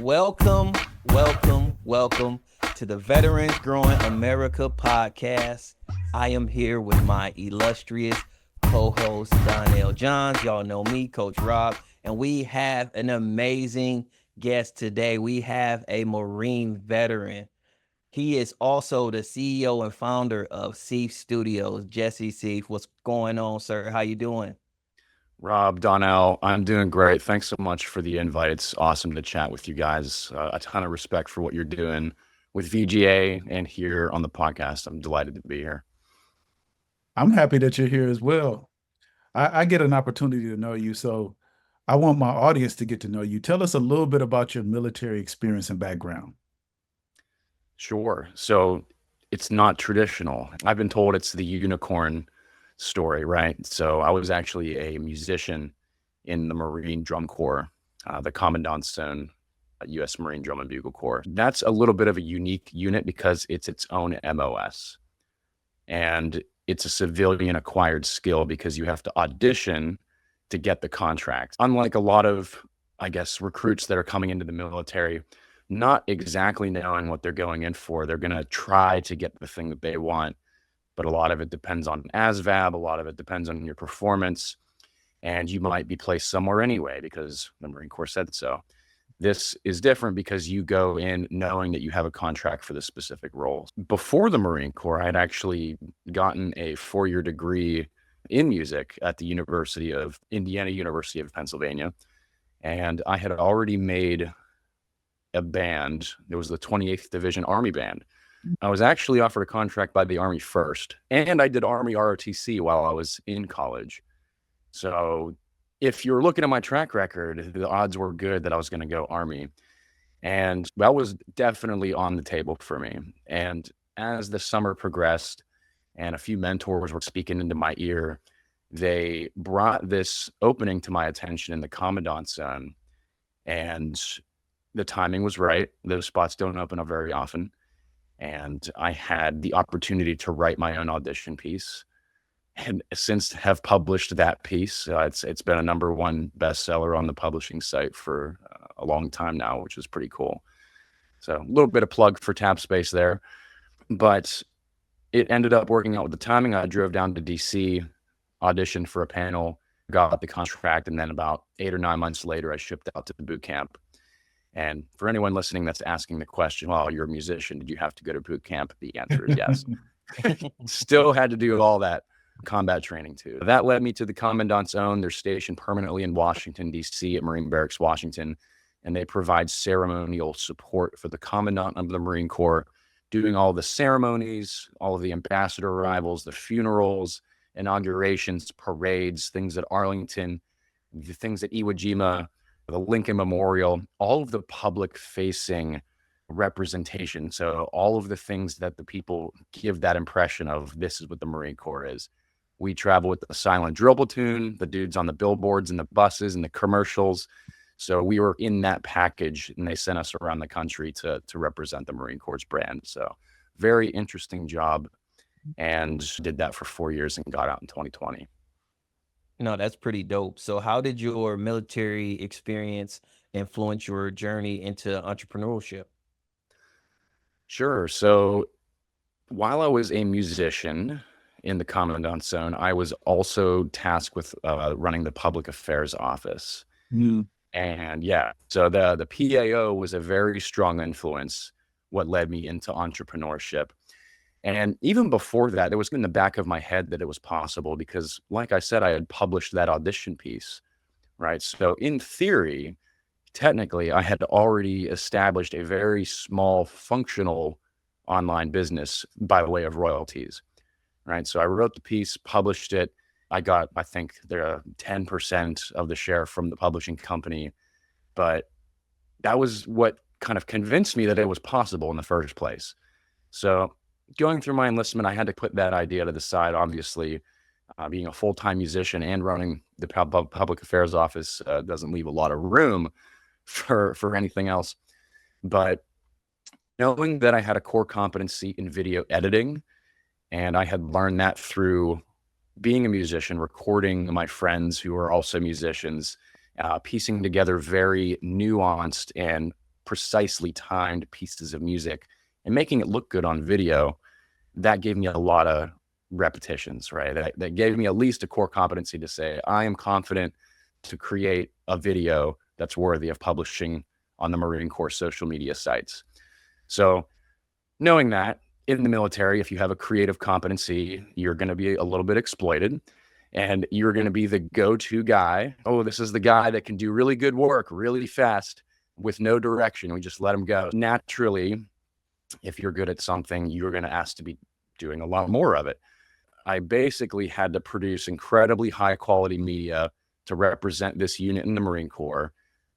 Welcome, welcome to the Veterans Growing America podcast. I am here with my illustrious co-host, Donnell Johns. Y'all know me, Coach Rob, and we have an amazing guest today. We have a Marine veteran. He is also the CEO and founder of Sieff Studios. Jesse Sieff, what's going on, sir? How you doing? Rob, Donnell, I'm doing great. Thanks so much for the invite. It's awesome to chat with you guys. A ton of respect for what you're doing with VGA and here on the podcast. I'm delighted to be here. I'm happy that you're here as well. I get an opportunity to know you, so I want my audience to get to know you. Tell us a little bit about your military experience and background. Sure. So it's not traditional. I've been told it's the unicorn story, right? So I was actually a musician in the Marine Drum Corps, the Commandant's Zone, U.S. Marine Drum and Bugle Corps. That's a little bit of a unique unit because it's its own MOS. And it's a civilian acquired skill because you have to audition to get the contract. Unlike a lot of, I guess, recruits that are coming into the military, not exactly knowing what they're going in for, they're going to try to get the thing that they want. But a lot of it depends on ASVAB, a lot of it depends on your performance, and you might be placed somewhere anyway because the Marine Corps said so. This is different because you go in knowing that you have a contract for the specific role. Before the Marine Corps, I had actually gotten a 4-year degree in music at the Indiana University of Pennsylvania, and I had already made a band. It was the 28th Division Army Band. I was actually offered a contract by the Army first, and I did Army ROTC while I was in college. So if you're looking at my track record, the odds were good that I was going to go Army. And that was definitely on the table for me. And as the summer progressed and a few mentors were speaking into my ear, they brought this opening to my attention in the Commandant's Zone. And the timing was right. Those spots don't open up very often. And I had the opportunity to write my own audition piece, and since have published that piece. It's been a #1 bestseller on the publishing site for a long time now, which is pretty cool. So a little bit of plug for Tap Space there, but it ended up working out with the timing. I drove down to DC, auditioned for a panel, got the contract, and then about 8 or 9 months later, I shipped out to the boot camp. And for anyone listening that's asking the question, well, you're a musician, did you have to go to boot camp? The answer is yes. Still had to do all that combat training too. That led me to the Commandant's Zone. They're stationed permanently in Washington, D.C. at Marine Barracks, Washington, and they provide ceremonial support for the Commandant of the Marine Corps, doing all the ceremonies, all of the ambassador arrivals, the funerals, inaugurations, parades, things at Arlington, the things at Iwo Jima, the Lincoln Memorial, all of the public facing representation. So all of the things that the people give that impression of, this is what the Marine Corps is. We travel with the silent drill platoon, the dudes on the billboards and the buses and the commercials. So we were in that package, and they sent us around the country to represent the Marine Corps brand. So very interesting job, and did that for 4 years and got out in 2020. No, that's pretty dope. So how did your military experience influence your journey into entrepreneurship? Sure. So while I was a musician in the Commandant's Zone, I was also tasked with running the public affairs office. Mm. And yeah, so the PAO was a very strong influence, what led me into entrepreneurship. And even before that, it was in the back of my head that it was possible because, like I said, I had published that audition piece, right? So in theory, technically, I had already established a very small functional online business by way of royalties, right? So I wrote the piece, published it. I got, I think, the 10% of the share from the publishing company, but that was what kind of convinced me that it was possible in the first place. So going through my enlistment, I had to put that idea to the side. Obviously, being a full-time musician and running the public affairs office doesn't leave a lot of room for anything else. But knowing that I had a core competency in video editing, and I had learned that through being a musician, recording my friends who are also musicians, piecing together very nuanced and precisely timed pieces of music and making it look good on video, that gave me a lot of repetitions, right? That gave me at least a core competency to say, I am confident to create a video that's worthy of publishing on the Marine Corps social media sites. So knowing that in the military, if you have a creative competency, you're going to be a little bit exploited, and you're going to be the go-to guy. Oh, this is the guy that can do really good work really fast with no direction. We just let him go. Naturally, if you're good at something, you're going to ask to be doing a lot more of it. I basically had to produce incredibly high quality media to represent this unit in the Marine Corps.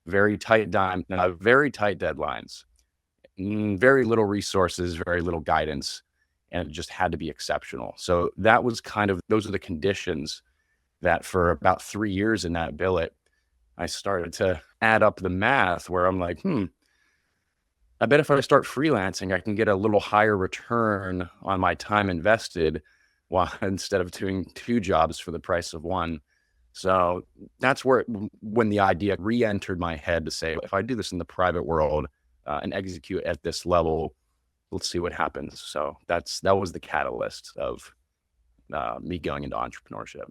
Very tight deadlines, very little resources, very little guidance, and it just had to be exceptional. So that was those are the conditions that for about 3 years in that billet, I started to add up the math where I'm like, I bet if I start freelancing, I can get a little higher return on my time invested instead of doing 2 jobs for the price of 1. So that's when the idea re-entered my head to say, if I do this in the private world and execute at this level, let's see what happens. So that was the catalyst of me going into entrepreneurship.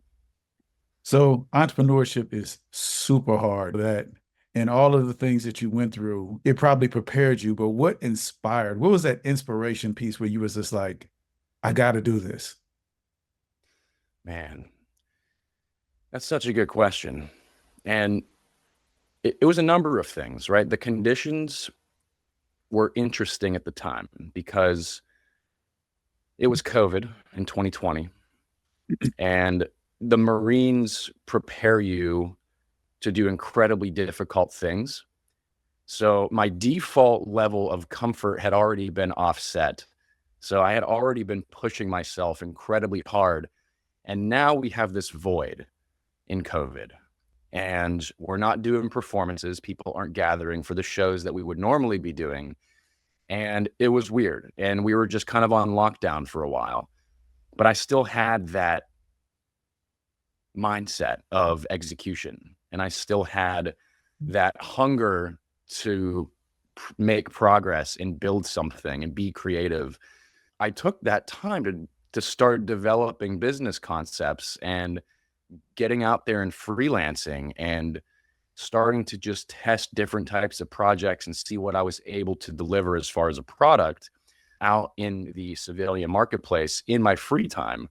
So entrepreneurship is super hard. And all of the things that you went through, it probably prepared you. But what was that inspiration piece where you was just like, I got to do this? Man, that's such a good question. And it was a number of things, right? The conditions were interesting at the time because it was COVID in 2020. And the Marines prepare you to do incredibly difficult things. So my default level of comfort had already been offset. So I had already been pushing myself incredibly hard. And now we have this void in COVID. And we're not doing performances. People aren't gathering for the shows that we would normally be doing. And it was weird. And we were just kind of on lockdown for a while. But I still had that mindset of execution. And I still had that hunger to make progress and build something and be creative. I took that time to start developing business concepts and getting out there and freelancing and starting to just test different types of projects and see what I was able to deliver as far as a product out in the civilian marketplace in my free time,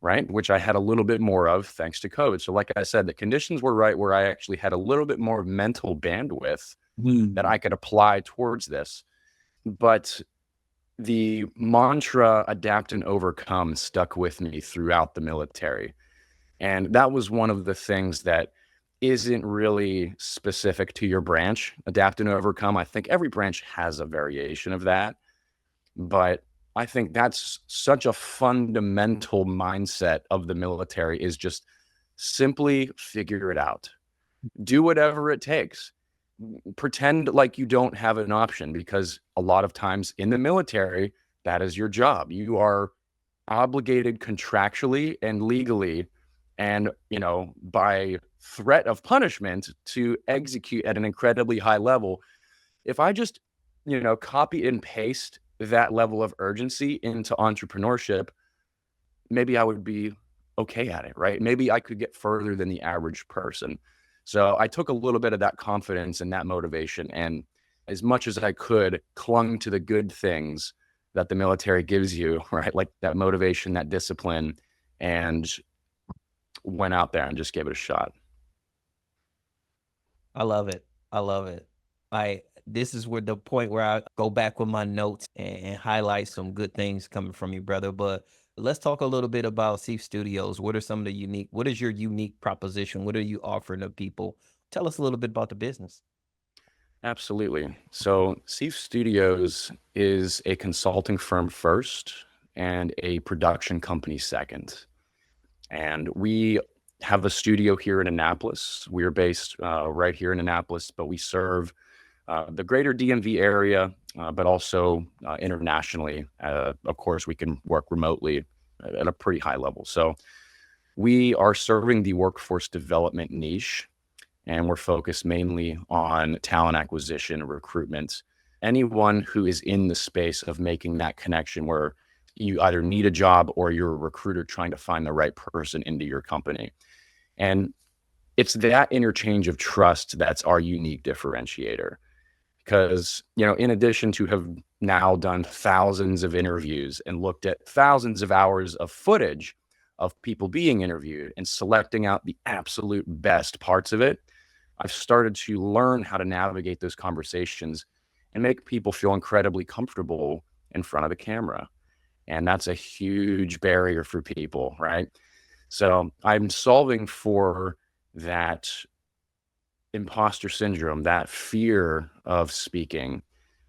right? Which I had a little bit more of thanks to COVID. So like I said, the conditions were right where I actually had a little bit more mental bandwidth that I could apply towards this. But the mantra adapt and overcome stuck with me throughout the military. And that was one of the things that isn't really specific to your branch. Adapt and overcome. I think every branch has a variation of that. But I think that's such a fundamental mindset of the military, is just simply figure it out. Do whatever it takes. Pretend like you don't have an option, because a lot of times in the military, that is your job. You are obligated contractually and legally and, by threat of punishment to execute at an incredibly high level. If I just, copy and paste that level of urgency into entrepreneurship, maybe I would be okay at it, right? Maybe I could get further than the average person. So I took a little bit of that confidence and that motivation, and as much as I could, clung to the good things that the military gives you, right? Like that motivation, that discipline, and went out there and just gave it a shot. I love it. I love it. This is where the point where I go back with my notes and highlight some good things coming from you, brother. But let's talk a little bit about Sieff Studios. What is your unique proposition? What are you offering to people? Tell us a little bit about the business. Absolutely. So Sieff Studios is a consulting firm first and a production company second. And we have a studio here in Annapolis. We're based right here in Annapolis, but we serve the greater DMV area, but also internationally. Of course, we can work remotely at a pretty high level. So we are serving the workforce development niche and we're focused mainly on talent acquisition, recruitment, anyone who is in the space of making that connection where you either need a job or you're a recruiter trying to find the right person into your company. And it's that interchange of trust that's our unique differentiator. Because, in addition to have now done thousands of interviews and looked at thousands of hours of footage of people being interviewed and selecting out the absolute best parts of it, I've started to learn how to navigate those conversations and make people feel incredibly comfortable in front of the camera. And that's a huge barrier for people, right? So I'm solving for that imposter syndrome, that fear of speaking.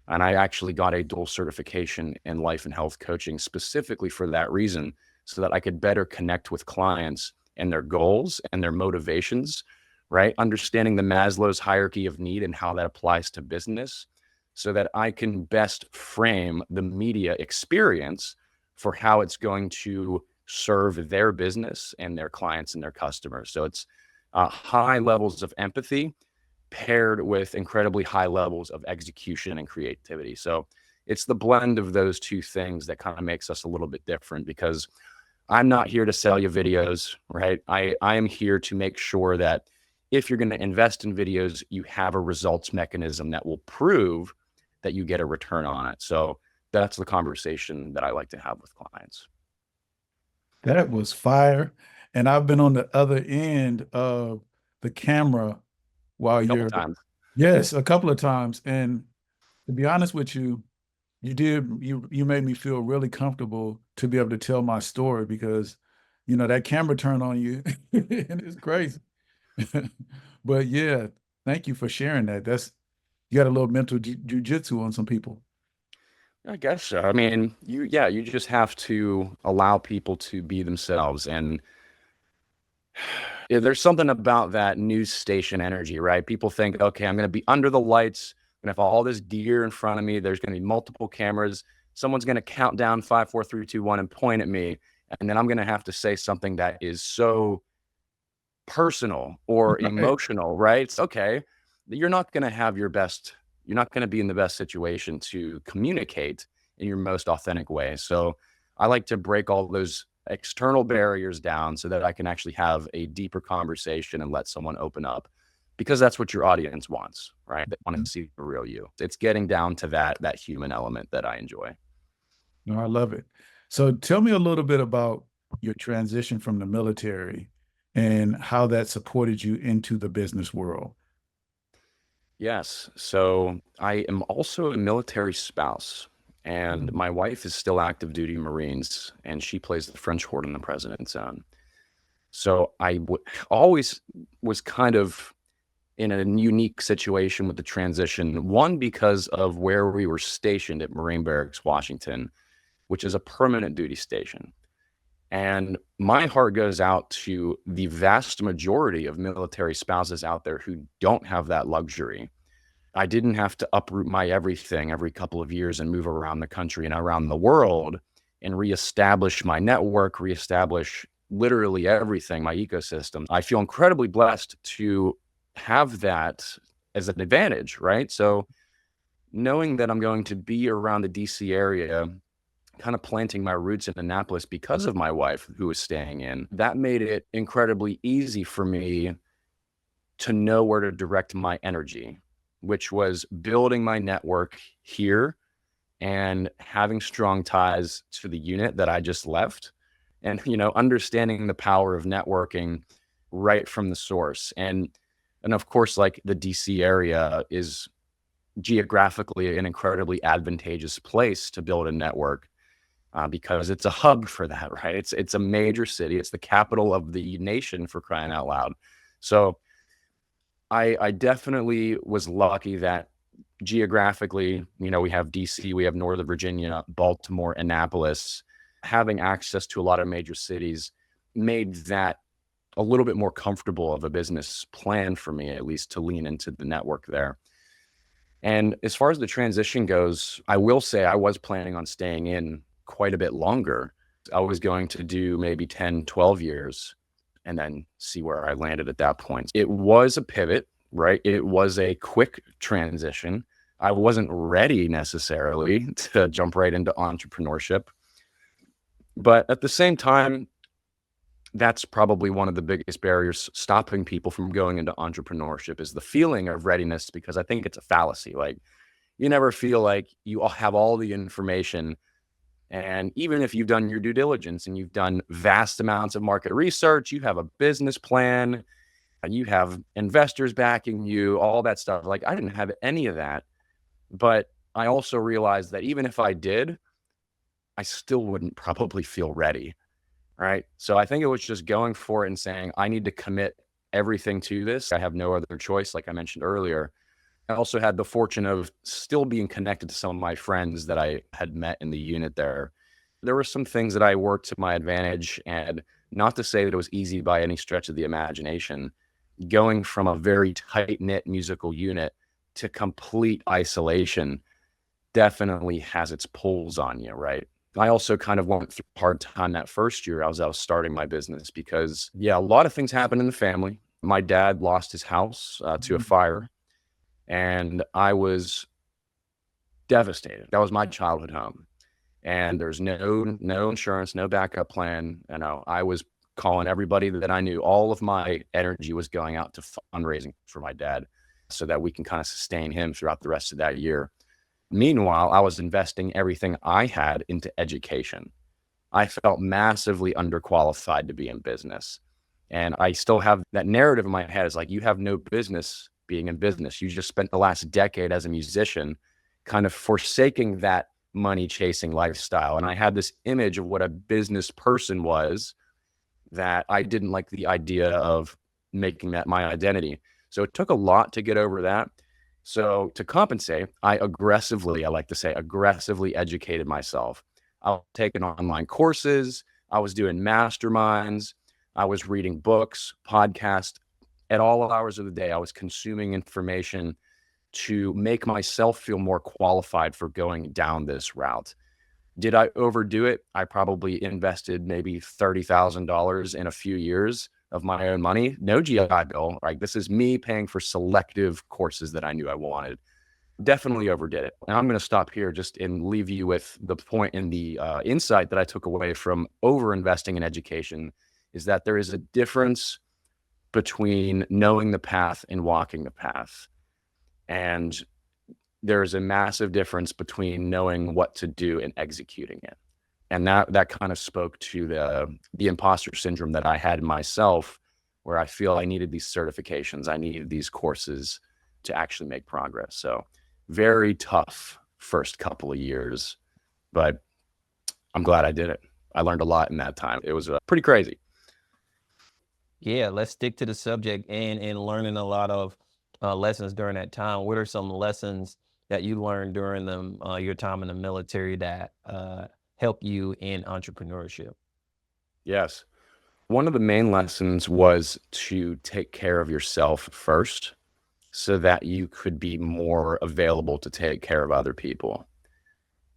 And I actually got a dual certification in life and health coaching specifically for that reason, so that I could better connect with clients and their goals and their motivations, right? Understanding the Maslow's hierarchy of need and how that applies to business, so that I can best frame the media experience for how it's going to serve their business and their clients and their customers. So it's high levels of empathy paired with incredibly high levels of execution and creativity. So it's the blend of those two things that kind of makes us a little bit different, because I'm not here to sell you videos, right? I am here to make sure that if you're going to invest in videos, you have a results mechanism that will prove that you get a return on it. So that's the conversation that I like to have with clients. That was fire. And I've been on the other end of the camera while you're, Times. yes, a couple of times. And to be honest with you, you made me feel really comfortable to be able to tell my story, because, that camera turned on you and it's crazy. But yeah, thank you for sharing that. You got a little mental jujitsu on some people. I guess so. I mean, you just have to allow people to be themselves. And there's something about that news station energy, right? People think, okay, I'm going to be under the lights, I'm going to have all this gear in front of me. There's going to be multiple cameras. Someone's going to count down 5, 4, 3, 2, 1 and point at me. And then I'm going to have to say something that is so personal or emotional, right? It's okay. You're not going to have your best. You're not going to be in the best situation to communicate in your most authentic way. So I like to break all those external barriers down so that I can actually have a deeper conversation and let someone open up, because that's what your audience wants, right? They want to see the real you. It's getting down to that human element that I enjoy. No, I love it. So tell me a little bit about your transition from the military and how that supported you into the business world. Yes. So I am also a military spouse, and my wife is still active duty Marines, and she plays the French horn in the President's Zone. So I always was kind of in a unique situation with the transition. One, because of where we were stationed at Marine Barracks, Washington, which is a permanent duty station. And my heart goes out to the vast majority of military spouses out there who don't have that luxury. I didn't have to uproot my everything every couple of years and move around the country and around the world and reestablish my network, reestablish literally everything, my ecosystem. I feel incredibly blessed to have that as an advantage, right? So knowing that I'm going to be around the DC area, kind of planting my roots in Annapolis because of my wife who was staying in, that made it incredibly easy for me to know where to direct my energy, which was building my network here and having strong ties to the unit that I just left, and, understanding the power of networking right from the source. And of course, like, the DC area is geographically an incredibly advantageous place to build a network. Because it's a hub for that, right? It's a major city. It's the capital of the nation, for crying out loud. So I definitely was lucky that geographically, we have DC, we have Northern Virginia, Baltimore, Annapolis. Having access to a lot of major cities made that a little bit more comfortable of a business plan for me, at least, to lean into the network there. And as far as the transition goes, I will say I was planning on staying in quite a bit longer. I was going to do maybe 10, 12 years. and then see where I landed at that point. It was a pivot, right? It was a quick transition. I wasn't ready necessarily to jump right into entrepreneurship. But at the same time, that's probably one of the biggest barriers stopping people from going into entrepreneurship is the feeling of readiness, because I think it's a fallacy. Like, you never feel like you all have all the information. And even if you've done your due diligence and you've done vast amounts of market research, you have a business plan, and you have investors backing you, all that stuff. Like, I didn't have any of that. But I also realized that even if I did, I still wouldn't probably feel ready. Right. So I think it was just going for it and saying, I need to commit everything to this. I have no other choice, like I mentioned earlier. I also had the fortune of still being connected to some of my friends that I had met in the unit there. There were some things that I worked to my advantage, and not to say that it was easy by any stretch of the imagination. Going from a very tight-knit musical unit to complete isolation definitely has its pulls on you, right? I also kind of went through a hard time that first year as I was starting my business because, a lot of things happened in the family. My dad lost his house to a fire, and I was devastated. That was my childhood home, and there's no insurance, no backup plan. I was calling everybody that I knew. All of my energy was going out to fundraising for my dad so that we can kind of sustain him throughout the rest of that year. Meanwhile, I was investing everything I had into education. I felt massively underqualified to be in business. And I still have that narrative in my head is like, you have no business being in business. You just spent the last decade as a musician kind of forsaking that money chasing lifestyle. And I had this image of what a business person was that I didn't like the idea of making that my identity. So it took a lot to get over that. So to compensate, I like to say aggressively educated myself. I was taking online courses. I was doing masterminds. I was reading books, podcasts. At all hours of the day, I was consuming information to make myself feel more qualified for going down this route. Did I overdo it? I probably invested maybe $30,000 in a few years of my own money. No GI Bill, right? This is me paying for selective courses that I knew I wanted. Definitely overdid it. And I'm going to stop here just and leave you with the point and the insight that I took away from over investing in education is that there is a difference between knowing the path and walking the path. And there is a massive difference between knowing what to do and executing it. And that kind of spoke to the imposter syndrome that I had myself, where I feel I needed these certifications, I needed these courses to actually make progress. So very tough first couple of years, but I'm glad I did it. I learned a lot in that time. It was pretty crazy. Yeah, let's stick to the subject and learning a lot of lessons during that time. What are some lessons that you learned during your time in the military that help you in entrepreneurship? Yes. One of the main lessons was to take care of yourself first so that you could be more available to take care of other people.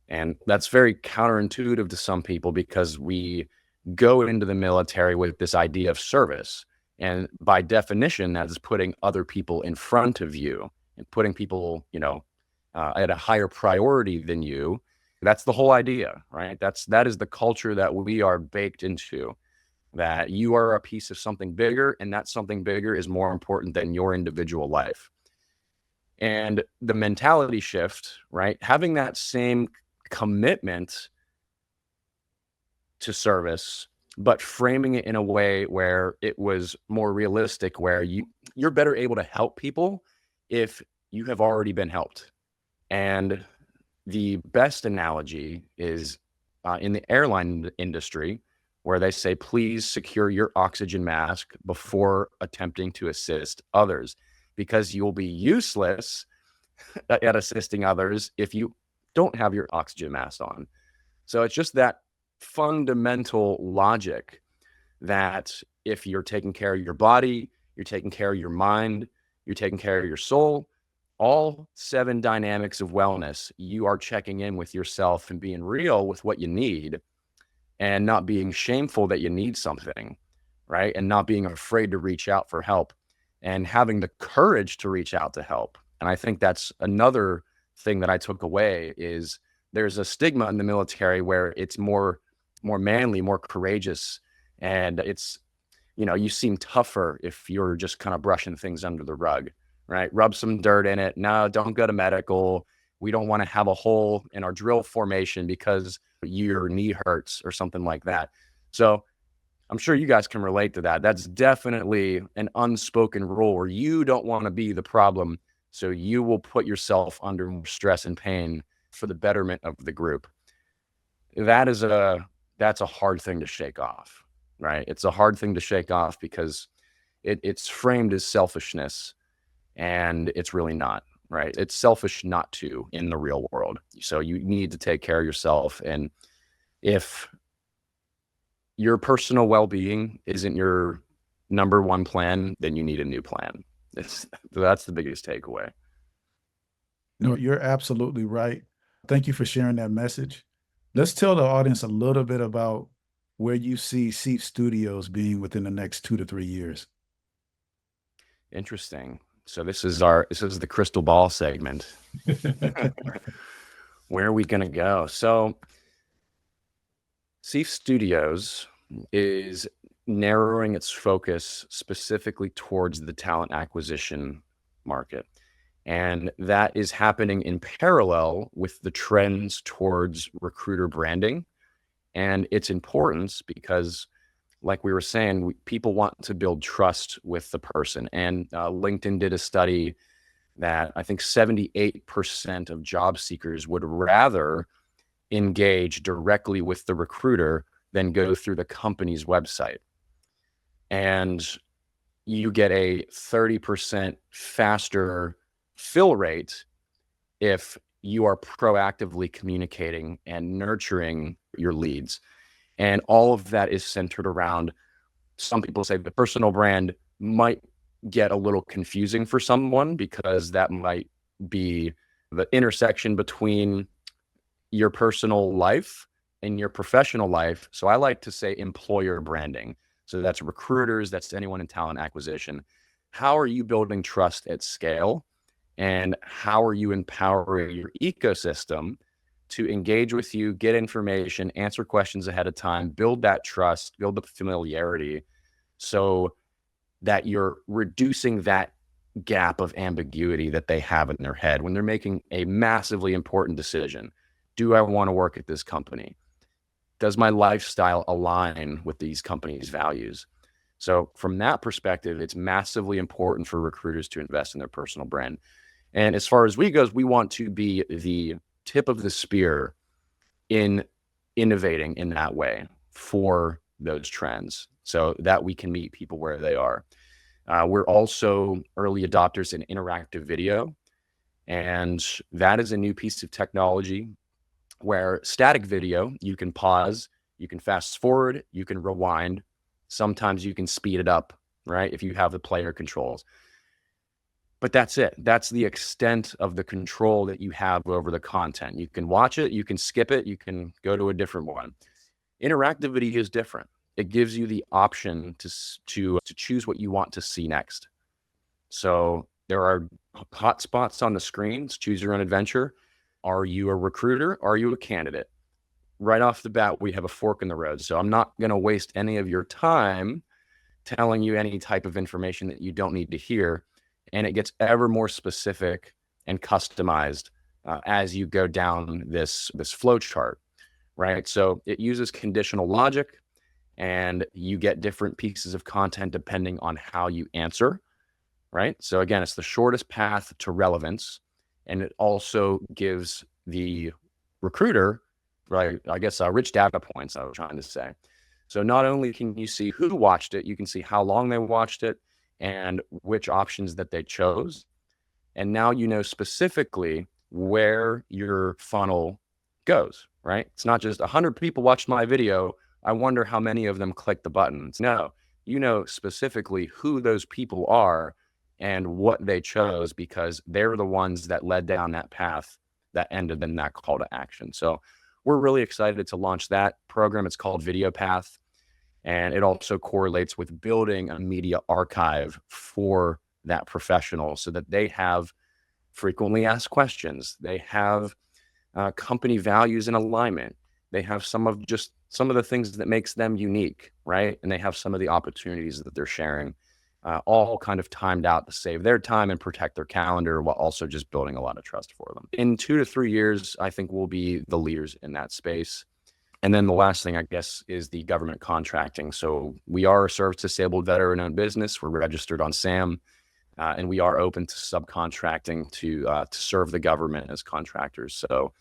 And that's very counterintuitive to some people because we go into the military with this idea of service. And by definition, that is putting other people in front of you and putting people, at a higher priority than you. That's the whole idea, right? That is the culture that we are baked into, that you are a piece of something bigger, and that something bigger is more important than your individual life. And the mentality shift, right? Having that same commitment to service, but framing it in a way where it was more realistic, where you're better able to help people if you have already been helped. And the best analogy is in the airline industry, where they say, please secure your oxygen mask before attempting to assist others, because you'll be useless at assisting others if you don't have your oxygen mask on. So it's just that fundamental logic that if you're taking care of your body, you're taking care of your mind, you're taking care of your soul, all 7 dynamics of wellness, you are checking in with yourself and being real with what you need and not being shameful that you need something, right? And not being afraid to reach out for help and having the courage to reach out to help. And I think that's another thing that I took away is there's a stigma in the military where it's more manly, more courageous. And it's, you seem tougher if you're just kind of brushing things under the rug, right? Rub some dirt in it. No, don't go to medical. We don't want to have a hole in our drill formation because your knee hurts or something like that. So I'm sure you guys can relate to that. That's definitely an unspoken rule where you don't want to be the problem. So you will put yourself under more stress and pain for the betterment of the group. That's a hard thing to shake off, right? It's a hard thing to shake off because it's framed as selfishness, and it's really not, right? It's selfish not to in the real world. So you need to take care of yourself. And if your personal well-being isn't your number one plan, then you need a new plan. That's the biggest takeaway. No, you're absolutely right. Thank you for sharing that message. Let's tell the audience a little bit about where you see Sieff Studios being within the next 2 to 3 years. Interesting. So this is the crystal ball segment. Where are we going to go? So Sieff Studios is narrowing its focus specifically towards the talent acquisition market. And that is happening in parallel with the trends towards recruiter branding and its importance because, like we were saying, people want to build trust with the person. And LinkedIn did a study that I think 78% of job seekers would rather engage directly with the recruiter than go through the company's website. And you get a 30% faster fill rate if you are proactively communicating and nurturing your leads. And all of that is centered around, some people say the personal brand might get a little confusing for someone because that might be the intersection between your personal life and your professional life. So I like to say employer branding. So that's recruiters, that's anyone in talent acquisition. How are you building trust at scale? And how are you empowering your ecosystem to engage with you, get information, answer questions ahead of time, build that trust, build the familiarity so that you're reducing that gap of ambiguity that they have in their head when they're making a massively important decision. Do I want to work at this company? Does my lifestyle align with these companies' values? So from that perspective, it's massively important for recruiters to invest in their personal brand. And as far as we goes, we want to be the tip of the spear in innovating in that way for those trends so that we can meet people where they are. We're also early adopters in interactive video. And that is a new piece of technology where static video, you can pause, you can fast forward, you can rewind. Sometimes you can speed it up, right? If you have the player controls. But that's it. That's the extent of the control that you have over the content. You can watch it, you can skip it, you can go to a different one. Interactive video is different. It gives you the option to choose what you want to see next. So there are hot spots on the screens. Choose your own adventure. Are you a recruiter? Are you a candidate? Right off the bat, we have a fork in the road. So I'm not going to waste any of your time telling you any type of information that you don't need to hear. And it gets ever more specific and customized as you go down this flow chart, right? So it uses conditional logic, and you get different pieces of content depending on how you answer, right? So again, it's the shortest path to relevance, and it also gives the recruiter, right, I guess, rich data points, I was trying to say. So not only can you see who watched it, you can see how long they watched it and which options that they chose. And now you know specifically where your funnel goes, right? It's not just 100 people watched my video, I wonder how many of them clicked the buttons. No, you know specifically who those people are and what they chose because they're the ones that led down that path that ended in that call to action. So we're really excited to launch that program. It's called Video Path. And it also correlates with building a media archive for that professional so that they have frequently asked questions. They have company values in alignment. They have some of the things that makes them unique, right? And they have some of the opportunities that they're sharing, all kind of timed out to save their time and protect their calendar while also just building a lot of trust for them. In 2 to 3 years, I think we'll be the leaders in that space. And then the last thing, I guess, is the government contracting. So we are a service-disabled veteran-owned business. We're registered on SAM, and we are open to subcontracting to serve the government as contractors. So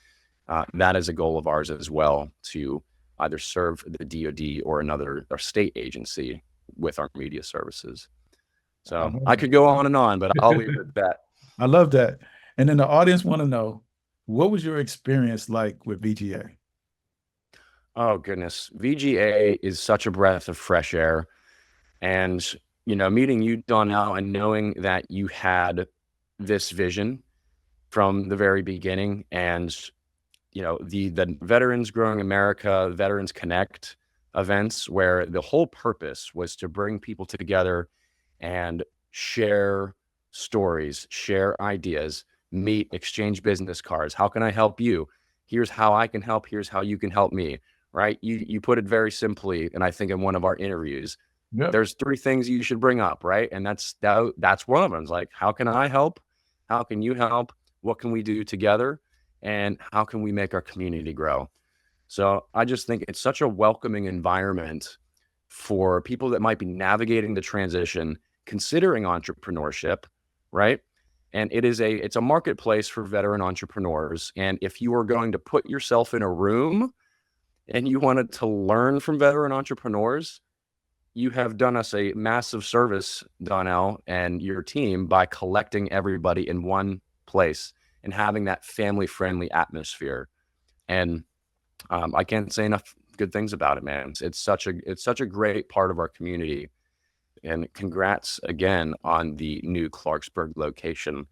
that is a goal of ours as well, to either serve the DoD or another state agency with our media services. So I could go on, but I'll leave it at that. I love that. And then the audience want to know, what was your experience like with VGA? Oh, goodness. VGA is such a breath of fresh air. And, meeting you, Donnell, and knowing that you had this vision from the very beginning, and, the Veterans Growing America, Veterans Connect events, where the whole purpose was to bring people together and share stories, share ideas, meet, exchange business cards. How can I help you? Here's how I can help. Here's how you can help me. Right? You put it very simply, and I think in one of our interviews, Yep. there's 3 things you should bring up, right? And that's one of them. It's like, how can I help? How can you help? What can we do together? And how can we make our community grow? So I just think it's such a welcoming environment for people that might be navigating the transition, considering entrepreneurship, right? And it's a marketplace for veteran entrepreneurs. And if you are going to put yourself in a room and you wanted to learn from veteran entrepreneurs, you have done us a massive service, Donnell, and your team, by collecting everybody in one place and having that family-friendly atmosphere. And I can't say enough good things about it, man. It's such a great part of our community. And congrats again on the new Clarksburg location,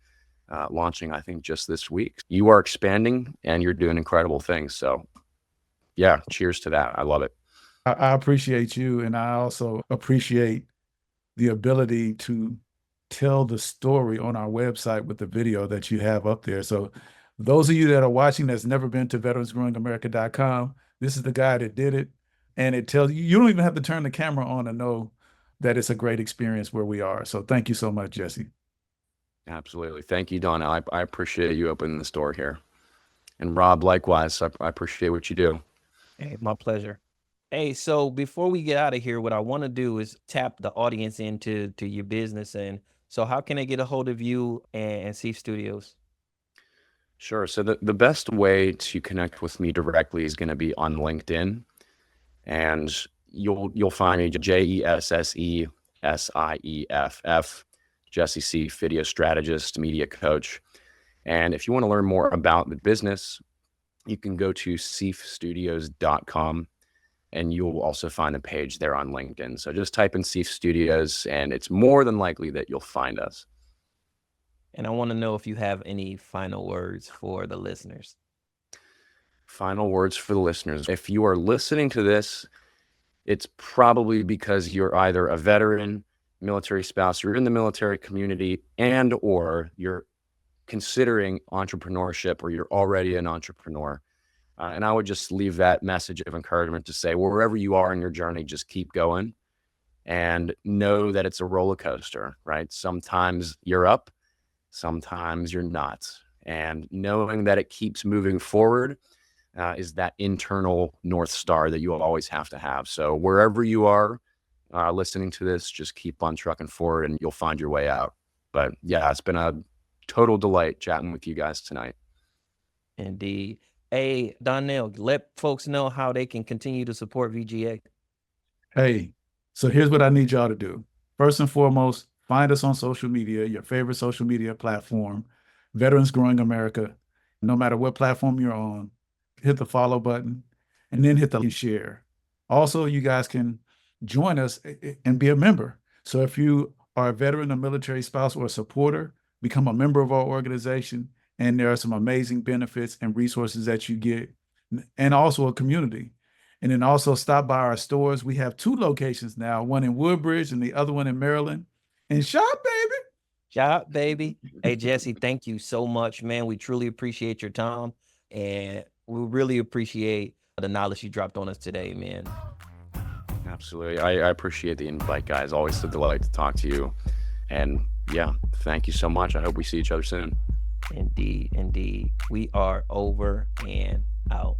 launching, I think, just this week. You are expanding and you're doing incredible things. So yeah, cheers to that. I love it. I appreciate you, and I also appreciate the ability to tell the story on our website with the video that you have up there. So those of you that are watching that's never been to veteransgrowingamerica.com, this is the guy that did it. And it tells you, you don't even have to turn the camera on to know that it's a great experience where we are. So thank you so much, Jesse. Absolutely. Thank you, Donnell. I appreciate you opening the store here. And Rob, likewise, I appreciate what you do. Hey, my pleasure. Hey, so before we get out of here, what I want to do is tap the audience into your business. And so how can they get a hold of you and Sieff Studios? Sure. So the best way to connect with me directly is going to be on LinkedIn. And you'll find me, JESSE SIEFF, Jesse Sieff, video strategist, media coach. And if you want to learn more about the business, you can go to sieffstudios.com, and you'll also find a page there on LinkedIn. So just type in Sieff Studios, and it's more than likely that you'll find us. And I want to know if you have any final words for the listeners. Final words for the listeners. If you are listening to this, it's probably because you're either a veteran, military spouse, you're in the military community, and or you're considering entrepreneurship, or you're already an entrepreneur. And I would just leave that message of encouragement to say, wherever you are in your journey, just keep going and know that it's a roller coaster, right? Sometimes you're up, sometimes you're not. And knowing that it keeps moving forward is that internal North Star that you always have to have. So wherever you are listening to this, just keep on trucking forward and you'll find your way out. But yeah, it's been a total delight chatting with you guys tonight. Indeed. Hey, Donnell, let folks know how they can continue to support VGA. Hey, so here's what I need y'all to do. First and foremost, find us on social media, your favorite social media platform, Veterans Growing America. No matter what platform you're on, hit the follow button and then hit the share. Also, you guys can join us and be a member. So if you are a veteran, a military spouse, or a supporter, become a member of our organization, and there are some amazing benefits and resources that you get, and also a community. And then also stop by our stores. We have 2 locations now, one in Woodbridge and the other one in Maryland. And shop, baby. Shop, baby. Hey, Jesse, thank you so much, man. We truly appreciate your time, and we really appreciate the knowledge you dropped on us today, man. Absolutely. I appreciate the invite, guys. Always a delight to talk to you. And yeah, thank you so much. I hope we see each other soon. Indeed, indeed. We are over and out.